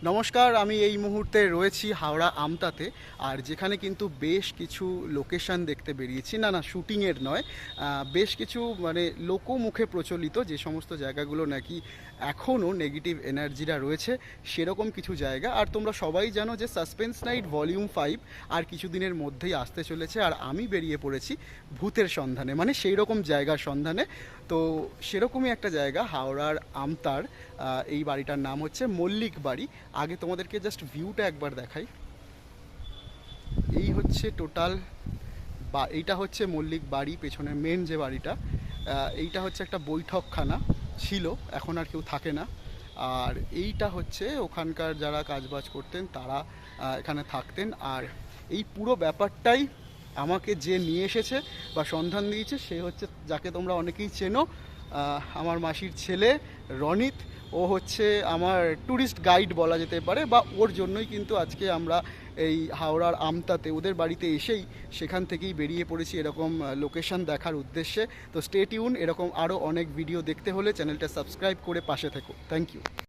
নমস্কার, আমি এই মুহূর্তে রয়েছি হাওড়া আমতাতে। আর যেখানে কিন্তু বেশ কিছু লোকেশন দেখতে বেরিয়েছি, না শুটিংয়ের নয়, বেশ কিছু মানে লোকমুখে প্রচলিত যে সমস্ত জায়গাগুলো নাকি এখনও নেগেটিভ এনার্জিরা রয়েছে, সেরকম কিছু জায়গা। আর তোমরা সবাই জানো যে সাসপেন্স নাইট ভলিউম 5 আর কিছুদিনের মধ্যেই আসতে চলেছে, আর আমি বেরিয়ে পড়েছি ভূতের সন্ধানে, মানে সেই রকম জায়গার সন্ধানে। তো সেরকমই একটা জায়গা হাওড়ার আমতার। এই বাড়িটার নাম হচ্ছে মল্লিক বাড়ি। আগে তোমাদেরকে জাস্ট ভিউটা একবার দেখাই। এই হচ্ছে টোটাল বা এইটা হচ্ছে মল্লিক বাড়ি, পেছনের মেন যে বাড়িটা। এইটা হচ্ছে একটা বৈঠকখানা ছিল, এখন আর কেউ থাকে না। আর এইটা হচ্ছে ওখানকার যারা কাজবাজ করতেন তারা এখানে থাকতেন। আর এই পুরো ব্যাপারটাই আমাকে যে নিয়ে এসেছে বা সন্ধান দিয়েছে সে হচ্ছে, যাকে তোমরা অনেকেই চেনো, আমার মাসির ছেলে রনিত। ও হচ্ছে আমার ট্যুরিস্ট গাইড বলা যেতে পারে, বা ওর জন্যই কিন্তু আজকে আমরা এই হাওড়ার আমতাতে ওদের বাড়িতে এসেই সেখান থেকেই বেরিয়ে পড়েছি এরকম লোকেশন দেখার উদ্দেশ্যে। তো স্টে টিউন, এরকম আরও অনেক ভিডিও দেখতে হলে চ্যানেলটা সাবস্ক্রাইব করে পাশে থেকো। Thank you.